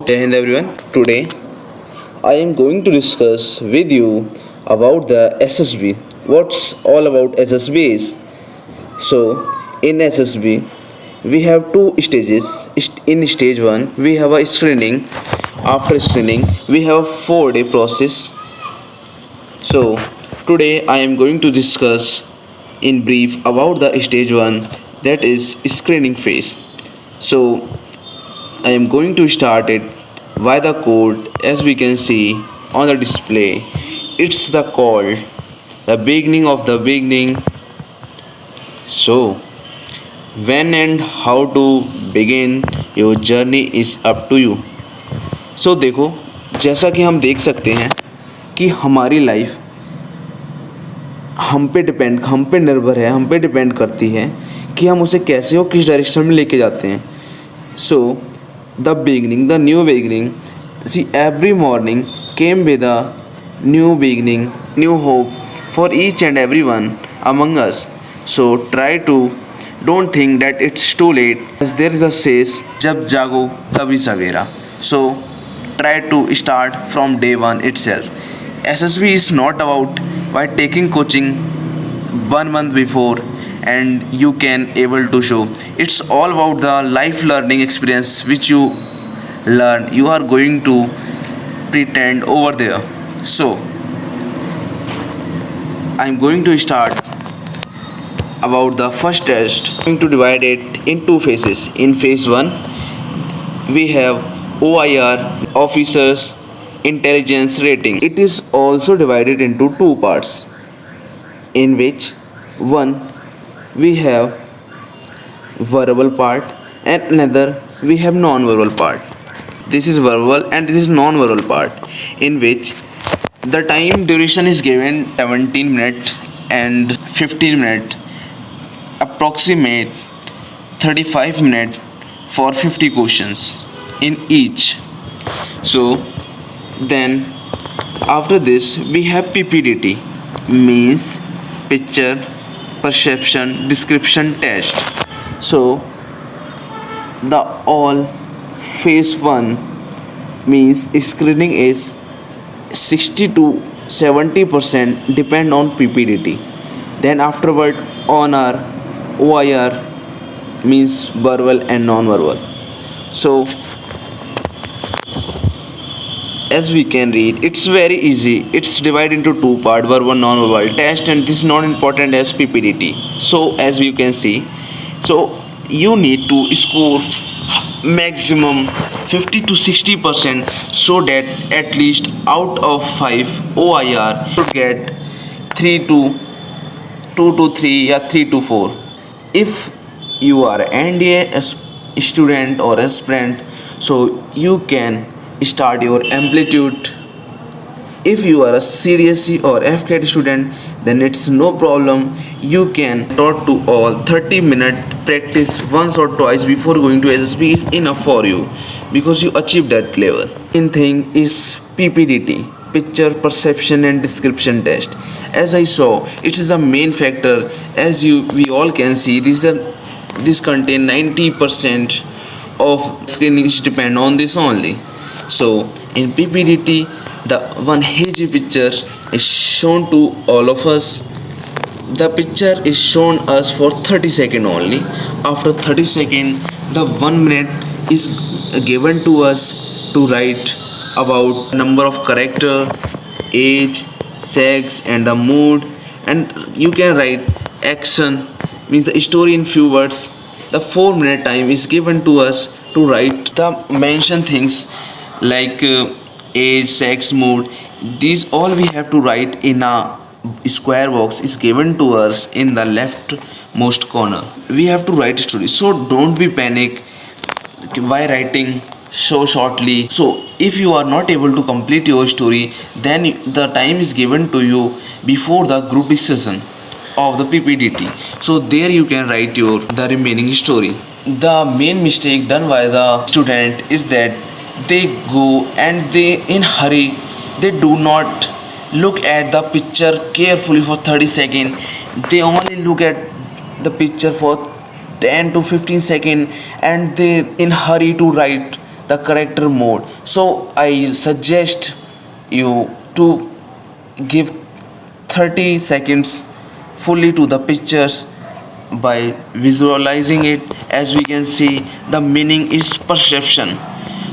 Jai Hind everyone. Today I am going to discuss with you about the SSB. What's all about SSB is? So in SSB we have two stages. In stage 1 we have a screening. After screening we have a 4-day process. So today I am going to discuss in brief about the stage 1, that is screening phase. So I am going to start it by the code. As we can see on the display, it's the call, the beginning of the beginning. So when and how to begin your journey is up to you. So देखो, जैसा कि हम देख सकते हैं कि हमारी life हम पे निर्भर है, हम पे डिपेंड करती है कि हम उसे कैसे और किस डायरेक्शन में लेके जाते हैं. So the beginning, the new beginning. See, every morning came with a new beginning, new hope for each and everyone among us. So try to don't think that it's too late. As there is a says, जब जागो तभी सवेरा. So try to start from day one itself. SSB is not about by taking coaching 1 month before and you can able to show. It's all about the life learning experience which you learn, you are going to pretend over there. So I'm going to start about the first test. I'm going to divide it in two phases. In phase 1 we have OIR, officers intelligence rating. It is also divided into two parts, in which one we have verbal part and another we have non-verbal part. This is verbal and this is non-verbal part, in which the time duration is given 17 minutes and 15 minutes, approximate 35 minutes for 50 questions in each. So then after this we have PPDT, means picture perception description test. So the all phase 1 means screening is 60 to 70% depend on PPDT. Then afterward on our OIR, means verbal and non-verbal. So as we can read, it's very easy. It's divided into two part, verbal non-verbal test, and this is not important as PPDT. So as you can see, so you need to score maximum 50 to 60% so that at least out of 5 OIR you get 3 to 2 to 3 or 3 to 4. If you are NDA student or aspirant, so you can start your amplitude. If you are a CDSE or FCAT student, then it's no problem. You can taught to all 30-minute practice once or twice before going to SSB is enough for you, because you achieve that level. Main thing is PPDT, picture perception and description test. As I saw, it is a main factor. As we all can see, this contain 90% of screening depend on this only. So in PPDT, the one hazy picture is shown to all of us. The picture is shown us for 30 seconds only. After 30 seconds, the 1 minute is given to us to write about number of character, age, sex, and the mood. And you can write action, means the story in few words. The 4 minute time is given to us to write the mentioned things like age, sex, mood. These all we have to write in a square box is given to us in the leftmost corner. We have to write a story, so don't be panic by writing so shortly. So if you are not able to complete your story, then the time is given to you before the group discussion of the PPDT. So there you can write the remaining story. The main mistake done by the student is that they go and they in hurry, they do not look at the picture carefully for 30 seconds. They only look at the picture for 10 to 15 seconds and they in hurry to write the character mode. So I suggest you to give 30 seconds fully to the pictures by visualizing it. As we can see, the meaning is perception.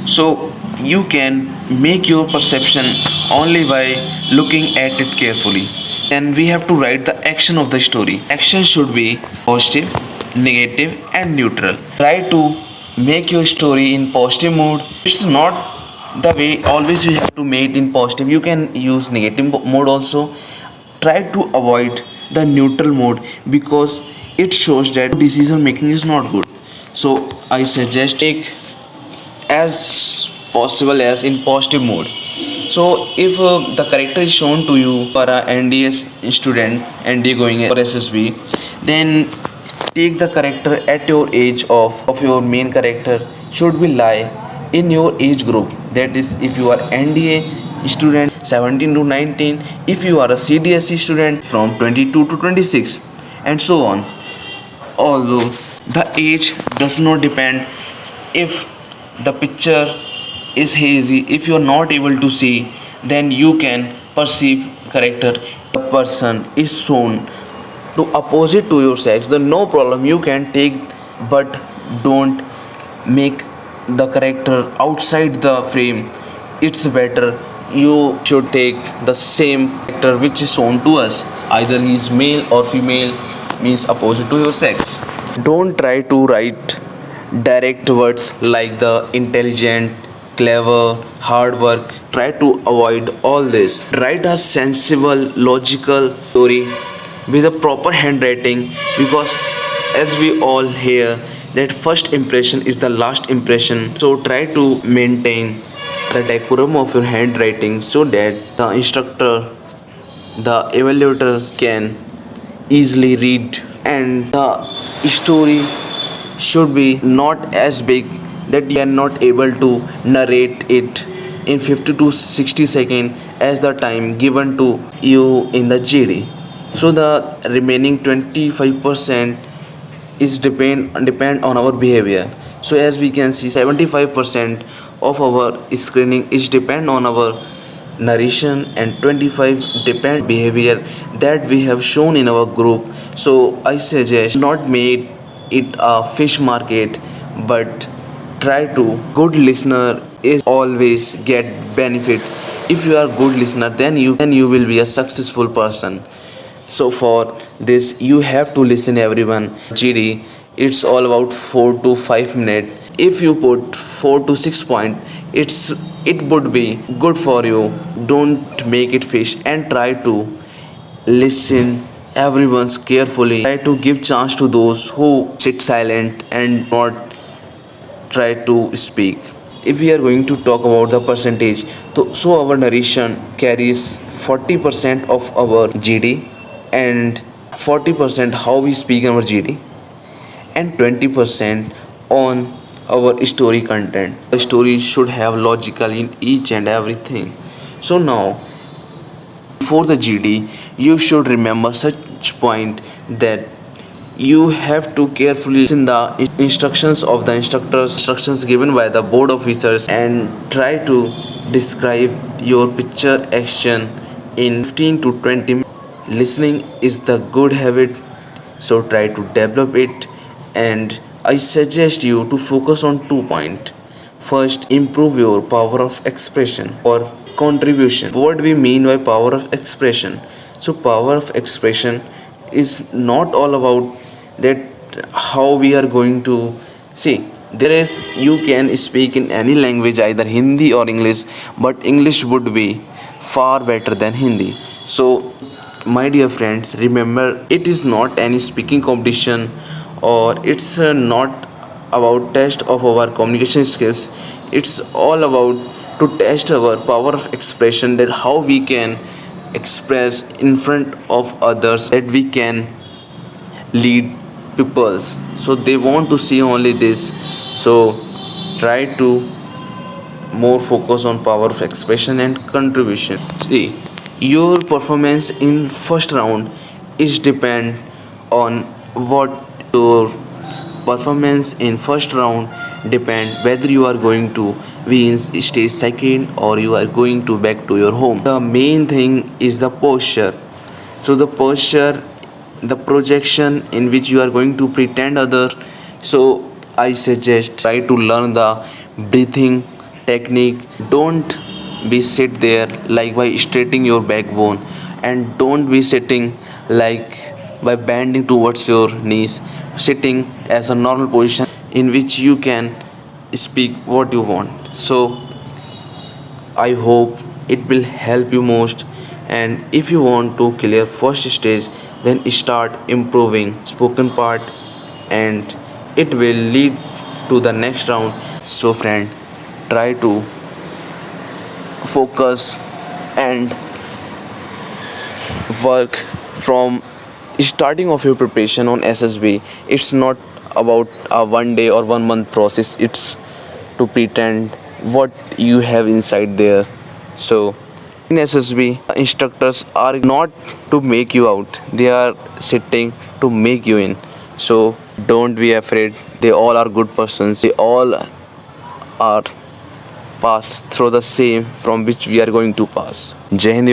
So you can make your perception only by looking at it carefully. Then we have to write the action of the story. Action should be positive, negative, and neutral. Try to make your story in positive mood. It's not the way always you have to make it in positive. You can use negative mode also. Try to avoid the neutral mode because it shows that decision making is not good. So I suggest take as possible as in positive mode. So if the character is shown to you for a NDS student, ND going for SSB, then take the character at your age of your main character should be lie in your age group. That is, if you are NDA student 17 to 19, if you are a CDSE student from 22 to 26, and so on. Although the age does not depend, if the picture is hazy, if you are not able to see, then you can perceive character. The person is shown to opposite to your sex, then no problem, you can take, but don't make the character outside the frame. It's better you should take the same character which is shown to us, either he is male or female, means opposite to your sex. Don't try to write direct words like the intelligent, clever, hard work. Try to avoid all this. Write a sensible, logical story with a proper handwriting, because as we all hear that first impression is the last impression. So try to maintain the decorum of your handwriting so that the instructor, the evaluator can easily read. And the story should be not as big that you are not able to narrate it in 50 to 60 seconds as the time given to you in the GD. So the remaining 25% is depend on our behavior. So as we can see, 75% of our screening is depend on our narration, and 25 depend behavior that we have shown in our group. So I suggest not make it a fish market, but try to good listener is always get benefit. If you are good listener, then you will be a successful person. So for this you have to listen everyone. GD, it's all about 4 to 5 minutes. If you put 4 to 6 point, it would be good for you. Don't make it fish, and try to listen everyone's carefully. Try to give chance to those who sit silent and not try to speak. If we are going to talk about the percentage, so our narration carries 40% of our GD, and 40% how we speak our GD, and 20% on our story content. The story should have logical in each and everything. So now for the GD, you should remember such point that you have to carefully listen the instructions of the instructors, instructions given by the board officers, and try to describe your picture action in 15 to 20 minutes. Listening is the good habit, so try to develop it. And I suggest you to focus on 2 points. First, improve your power of expression or contribution. What we mean by power of expression? So power of expression is not all about that how we are going to see. There is, you can speak in any language, either Hindi or English, but English would be far better than Hindi. So my dear friends, remember, it is not any speaking competition, or it's not about test of our communication skills. It's all about to test our power of expression, that how we can express in front of others, that we can lead peoples, so they want to see only this. So try to more focus on power of expression and contribution. See, your performance in first round is depend on what your performance in first round depend whether you are going to win stage second or you are going to back to your home. The main thing is the posture. So the posture, the projection in which you are going to pretend other. So I suggest try to learn the breathing technique. Don't be sit there like by straightening your backbone, and don't be sitting like by bending towards your knees. Sitting as a normal position in which you can speak what you want. So I hope it will help you most. And if you want to clear first stage, then start improving spoken part, and it will lead to the next round. So friend, try to focus and work from starting of your preparation on SSB. It's not about a 1 day or 1 month process. It's to pretend what you have inside there. So in SSB, instructors are not to make you out. They are sitting to make you in. So don't be afraid. They all are good persons. They all are pass through the same from which we are going to pass. Jai Hind.